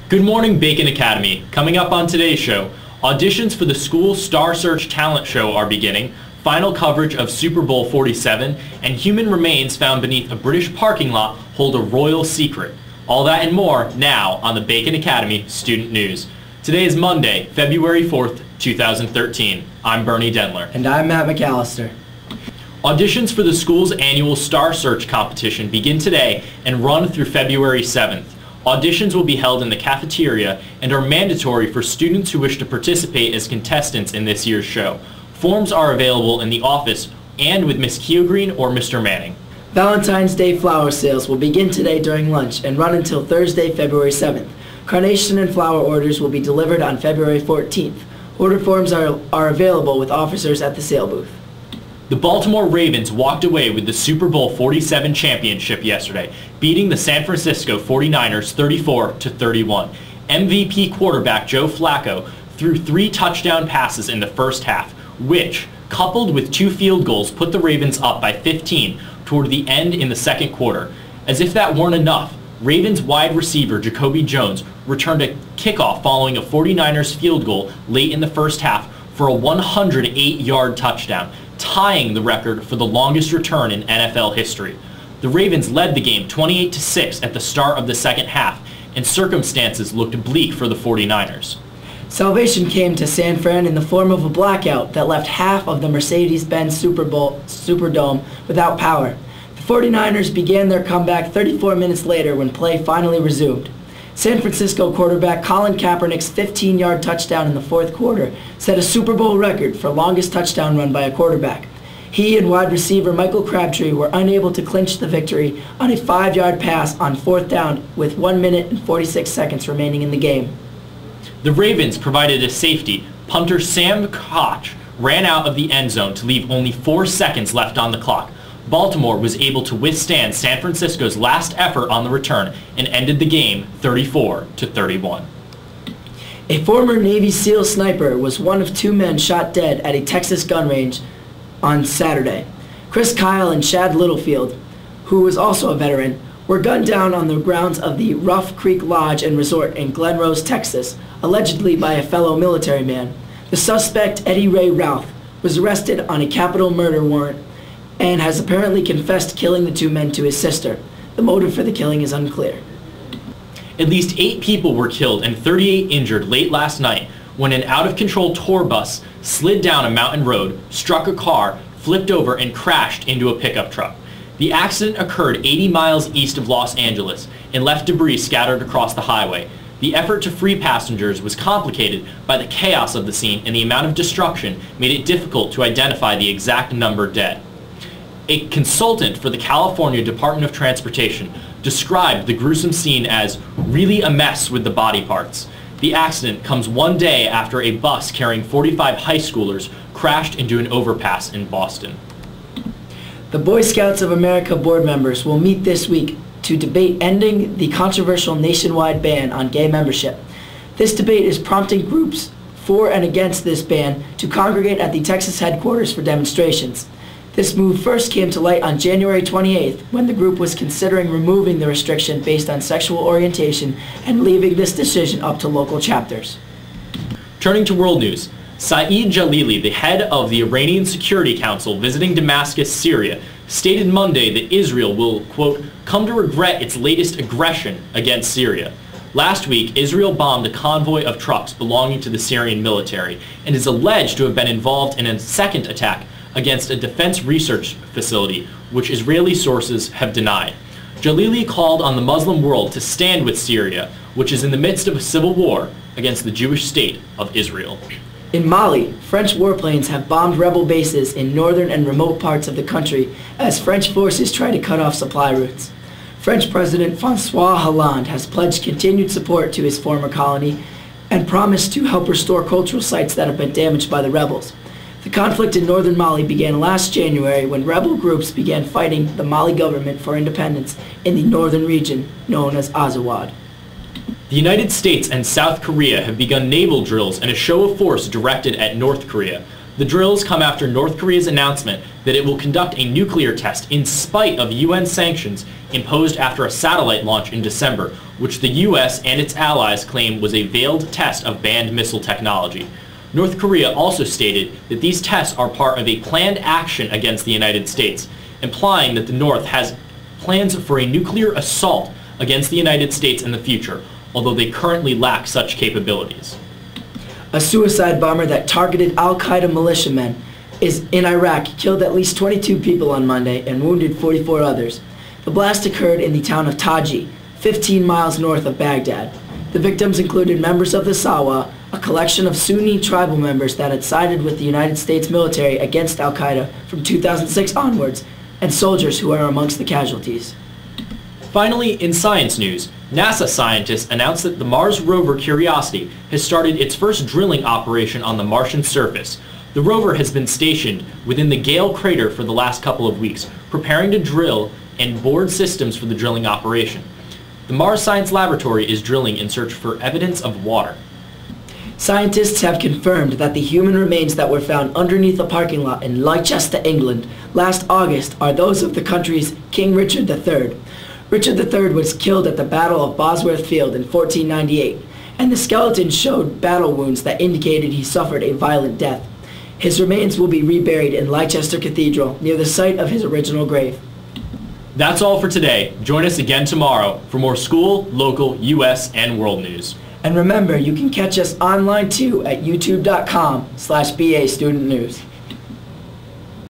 Good morning, Bacon Academy. Coming up on today's show, auditions for the school Star Search talent show are beginning, final coverage of Super Bowl XLVII, and human remains found beneath a British parking lot hold a royal secret. All that and more now on the Bacon Academy Student News. Today is Monday, February 4th, 2013. I'm Bernie Dennler. And I'm Matt McAllister. Auditions for the school's annual Star Search competition begin today and run through February 7th. Auditions will be held in the cafeteria and are mandatory for students who wish to participate as contestants in this year's show. Forms are available in the office and with Miss Keogreen or Mr. Manning. Valentine's Day flower sales will begin today during lunch and run until Thursday, February 7th. Carnation and flower orders will be delivered on February 14th. Order forms are available with officers at the sale booth. The Baltimore Ravens walked away with the Super Bowl XLVII championship yesterday, beating the San Francisco 49ers 34-31. MVP quarterback Joe Flacco threw 3 touchdown passes in the first half, which, coupled with 2 field goals, put the Ravens up by 15 toward the end in the second quarter. As if that weren't enough, Ravens wide receiver Jacoby Jones returned a kickoff following a 49ers field goal late in the first half for a 108-yard touchdown, tying the record for the longest return in NFL history. The Ravens led the game 28-6 at the start of the second half, and circumstances looked bleak for the 49ers. Salvation came to San Fran in the form of a blackout that left half of the Mercedes-Benz Superdome without power. The 49ers began their comeback 34 minutes later when play finally resumed. San Francisco quarterback Colin Kaepernick's 15-yard touchdown in the fourth quarter set a Super Bowl record for longest touchdown run by a quarterback. He and wide receiver Michael Crabtree were unable to clinch the victory on a 5-yard pass on fourth down with 1 minute and 46 seconds remaining in the game. The Ravens provided a safety. Punter Sam Koch ran out of the end zone to leave only 4 seconds left on the clock. Baltimore was able to withstand San Francisco's last effort on the return and ended the game 34-31. A former Navy SEAL sniper was one of 2 men shot dead at a Texas gun range on Saturday. Chris Kyle and Chad Littlefield, who was also a veteran, were gunned down on the grounds of the Rough Creek Lodge and Resort in Glen Rose, Texas, allegedly by a fellow military man. The suspect, Eddie Ray Routh, was arrested on a capital murder warrant and has apparently confessed killing the 2 men to his sister. The motive for the killing is unclear. At least 8 people were killed and 38 injured late last night when an out-of-control tour bus slid down a mountain road, struck a car, flipped over, and crashed into a pickup truck. The accident occurred 80 miles east of Los Angeles and left debris scattered across the highway. The effort to free passengers was complicated by the chaos of the scene, and the amount of destruction made it difficult to identify the exact number dead. A consultant for the California Department of Transportation described the gruesome scene as really a mess with the body parts. The accident comes 1 day after a bus carrying 45 high schoolers crashed into an overpass in Boston. The Boy Scouts of America board members will meet this week to debate ending the controversial nationwide ban on gay membership. This debate is prompting groups for and against this ban to congregate at the Texas headquarters for demonstrations. This move first came to light on January 28th when the group was considering removing the restriction based on sexual orientation and leaving this decision up to local chapters. Turning to world news, Saeed Jalili, the head of the Iranian Security Council visiting Damascus, Syria, stated Monday that Israel will, quote, come to regret its latest aggression against Syria. Last week, Israel bombed a convoy of trucks belonging to the Syrian military and is alleged to have been involved in a second attack against a defense research facility, which Israeli sources have denied. Jalili called on the Muslim world to stand with Syria, which is in the midst of a civil war against the Jewish state of Israel. In Mali, French warplanes have bombed rebel bases in northern and remote parts of the country as French forces try to cut off supply routes. French President François Hollande has pledged continued support to his former colony and promised to help restore cultural sites that have been damaged by the rebels. The conflict in northern Mali began last January when rebel groups began fighting the Mali government for independence in the northern region known as Azawad. The United States and South Korea have begun naval drills and a show of force directed at North Korea. The drills come after North Korea's announcement that it will conduct a nuclear test in spite of UN sanctions imposed after a satellite launch in December, which the U.S. and its allies claim was a veiled test of banned missile technology. North Korea also stated that these tests are part of a planned action against the United States, implying that the North has plans for a nuclear assault against the United States in the future, although they currently lack such capabilities. A suicide bomber that targeted al-Qaeda militiamen in Iraq killed at least 22 people on Monday and wounded 44 others. The blast occurred in the town of Taji, 15 miles north of Baghdad. The victims included members of the Sawa, a collection of Sunni tribal members that had sided with the United States military against al-Qaeda from 2006 onwards, and soldiers who are amongst the casualties. Finally, in science news, NASA scientists announced that the Mars rover Curiosity has started its first drilling operation on the Martian surface. The rover has been stationed within the Gale crater for the last couple of weeks, preparing to drill and board systems for the drilling operation. The Mars Science Laboratory is drilling in search for evidence of water. Scientists have confirmed that the human remains that were found underneath a parking lot in Leicester, England, last August are those of the country's King Richard III. Richard III was killed at the Battle of Bosworth Field in 1498, and the skeleton showed battle wounds that indicated he suffered a violent death. His remains will be reburied in Leicester Cathedral, near the site of his original grave. That's all for today. Join us again tomorrow for more school, local, U.S., and world news. And remember, you can catch us online too at youtube.com/BA Student News.